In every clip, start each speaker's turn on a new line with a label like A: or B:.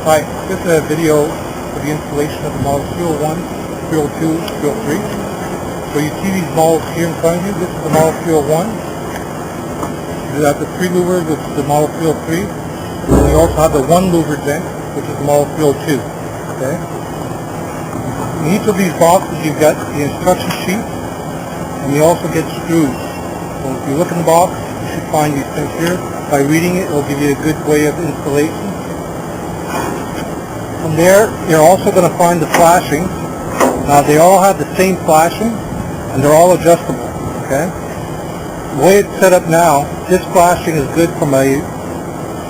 A: Hi, this is a video for the installation of the Model 301, 302, 303. So you see these models here in front of you. This is the Model 301. You have the 3 louvers, which is the Model 303. And you also have the 1 louver vent, which is the Model 302. Okay? In each of these boxes you've got the instruction sheet, and you also get screws. So if you look in the box, you should find these things here. By reading it, it will give you a good way of installation. From there, you're also going to find the flashings. Now, they all have the same flashing, and they're all adjustable, okay? The way it's set up now, this flashing is good from a,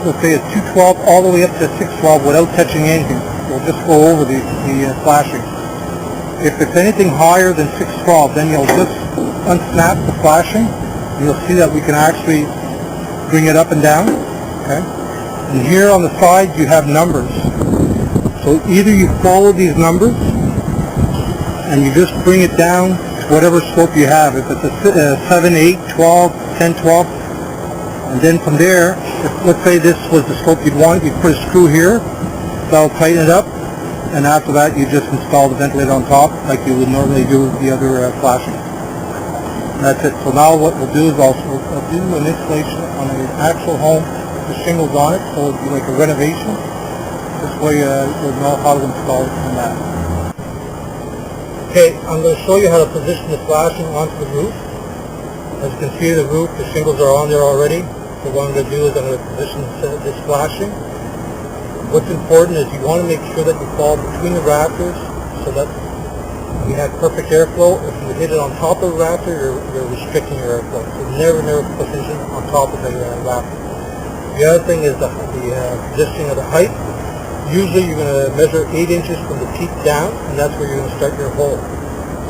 A: let's say a 212 all the way up to a 612 without touching anything. We'll just go over the flashing. If it's anything higher than 612, then you'll just unsnap the flashing, and you'll see that we can actually bring it up and down, okay? And here on the side, you have numbers. So either you follow these numbers and you just bring it down to whatever slope you have. If it's a 7, 8, 12, 10, 12, and then from there, if, let's say this was the slope you'd want, you'd put a screw here, that'll tighten it up, and after that you just install the ventilator on top like you would normally do with the other flashing. And that's it. So now what we'll do is I'll do an installation on an actual home with shingles on it, so it'll be like a renovation. This way you'll know how to install it from that. Okay, I'm going to show you how to position the flashing onto the roof. As you can see, the roof, the shingles are on there already. So what I'm going to do is I'm going to position this flashing. What's important is you want to make sure that you fall between the rafters so that you have perfect airflow. If you hit it on top of the rafter, you're restricting your airflow. So never position on top of the rafter. The other thing is the positioning of the height. Usually you're going to measure 8 inches from the peak down, and that's where you're going to start your hole.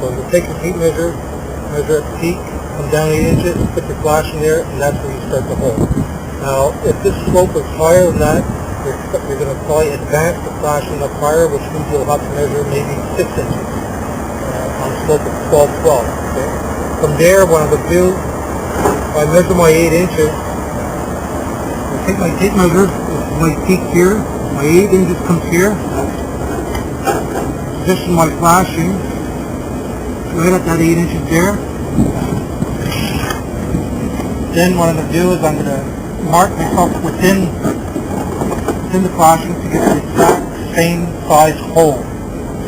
A: So you take your tape measure at the peak, come down 8 inches, put your flashing there, and that's where you start the hole. Now, if this slope is higher than that, you're going to probably advance the flashing up higher, which means you'll have to measure maybe 6 inches on a slope of 12, 12. Okay? From there, what I'm going to do, if I measure my 8 inches, I take my tape measure, this is my peak here, my 8 inches comes here, position my flashing right at that 8 inches there. Then what I'm going to do is I'm going to mark myself within the flashing to get the exact same size hole.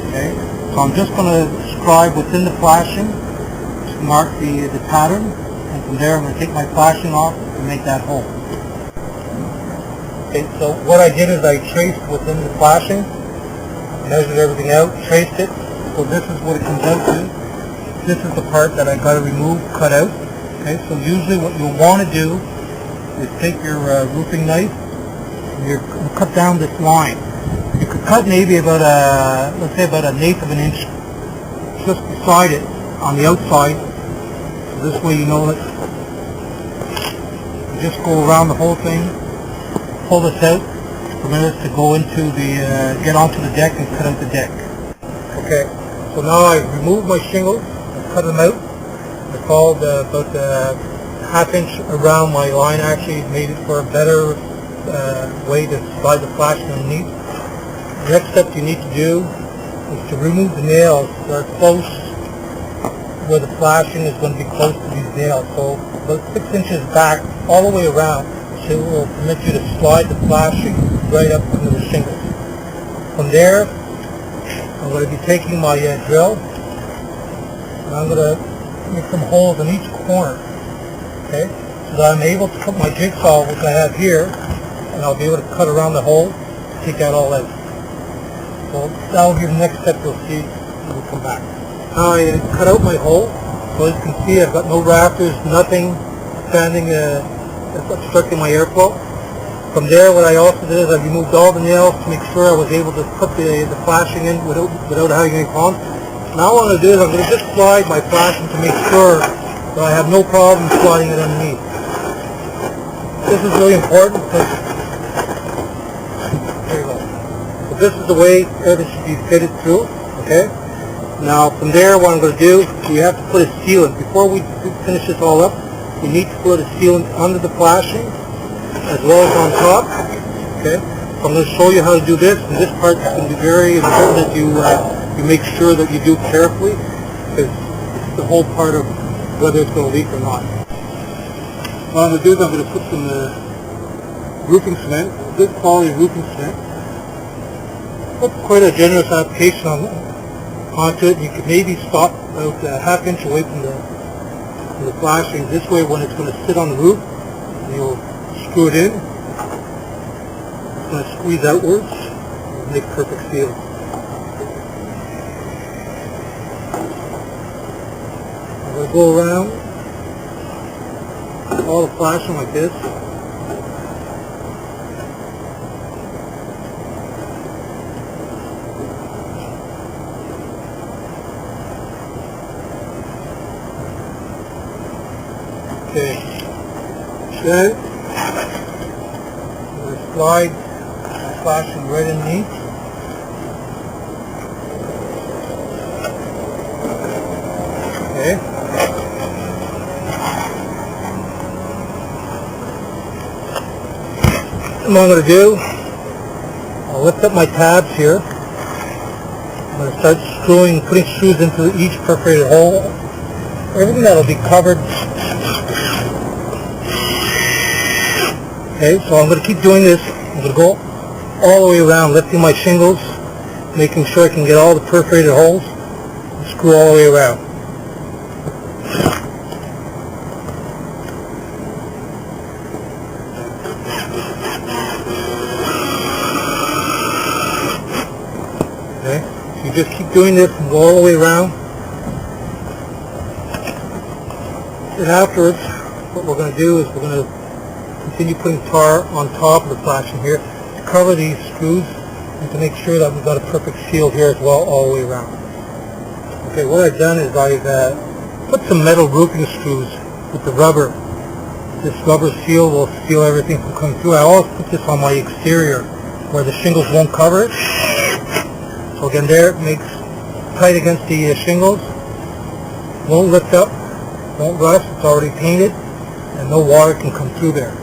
A: Okay? So I'm just going to scribe within the flashing to mark the pattern, and from there I'm going to take my flashing off and make that hole. Okay, so what I did is I traced within the flashing, measured everything out, traced it. So this is what it comes out to. This is the part that I got to remove, cut out. Okay, so usually what you'll want to do is take your roofing knife and you cut down this line. You could cut maybe about let's say about 1/8 of an inch just beside it on the outside. So this way you know that you just go around the whole thing. Pull this out, permit us to go into the, get onto the deck and cut out the deck. Okay, so now I've removed my shingles, I've cut them out. I followed about a ½ inch around my line, actually made it for a better way to slide the flashing underneath. The next step you need to do is to remove the nails that are close where the flashing is going to be close to these nails. So about 6 inches back, all the way around. It will permit you to slide the flashing right up into the shingles. From there, I'm going to be taking my drill, and I'm going to make some holes in each corner, okay, so that I'm able to put my jigsaw, which I have here, and I'll be able to cut around the hole, take that all out. So that will be the next step you'll see when we come back. Now I cut out my hole, so as you can see I've got no rafters, nothing standing obstructing my airflow. From there, what I also did is I removed all the nails to make sure I was able to put the flashing in without having any problems. Now what I'm going to do is I'm going to just slide my flashing to make sure that I have no problem sliding it underneath. This is really important because, there you go. So this is the way everything should be fitted through, okay? Now from there, what I'm going to do, we have to put a sealant. Before we finish this all up, you need to put a sealant under the flashing as well as on top. Okay, so I'm going to show you how to do this, and this part is going to be very important that you make sure that you do it carefully, because it's the whole part of whether it's going to leak or not. What I'm going to do is I'm going to put some roofing cement, good quality roofing cement. Put quite a generous application onto it. You can maybe stop about a half inch away from the flashing. This way, when it's going to sit on the roof, you'll screw it in. It's going to squeeze outwards and make perfect seal. I'm going to go around all the flashing like this. Okay. Then I'm going to slide the flashing right underneath. Okay. What I'm going to do, I'll lift up my tabs here. I'm going to start putting screws into each perforated hole. Everything that will be covered. Okay, so I'm going to keep doing this. I'm going to go all the way around, lifting my shingles, making sure I can get all the perforated holes, and screw all the way around. Okay, so you just keep doing this and go all the way around. And afterwards, what we're going to do is we're going to continue putting tar on top of the flashing here to cover these screws and to make sure that we've got a perfect seal here as well all the way around. Okay, what I've done is I've put some metal roofing screws with the rubber. This rubber seal will seal everything from coming through. I always put this on my exterior where the shingles won't cover it. So again, there it makes tight against the shingles. Won't lift up, won't rust, it's already painted, and no water can come through there.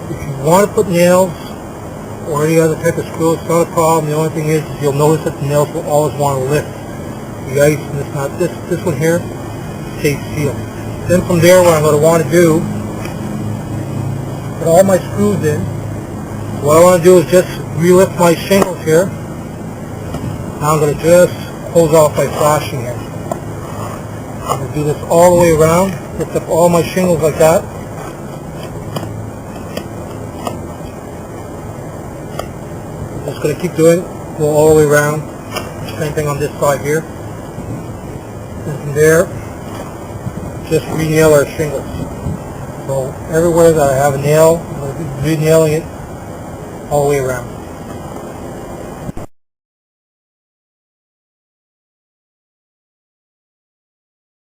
A: If you want to put nails or any other type of screw, it's not a problem. The only thing is you'll notice that the nails will always want to lift the ice, and it's not this one here stays sealed. Then from there, what I'm going to want to do, put all my screws in. What I want to do is just relift my shingles here. Now I'm going to just close off my flashing here. I'm going to do this all the way around, lift up all my shingles like that. Just going to keep doing it, go all the way around. Same thing on this side here. And from there, just re-nail our shingles. So everywhere that I have a nail, I'm going to be re-nailing it all the way around.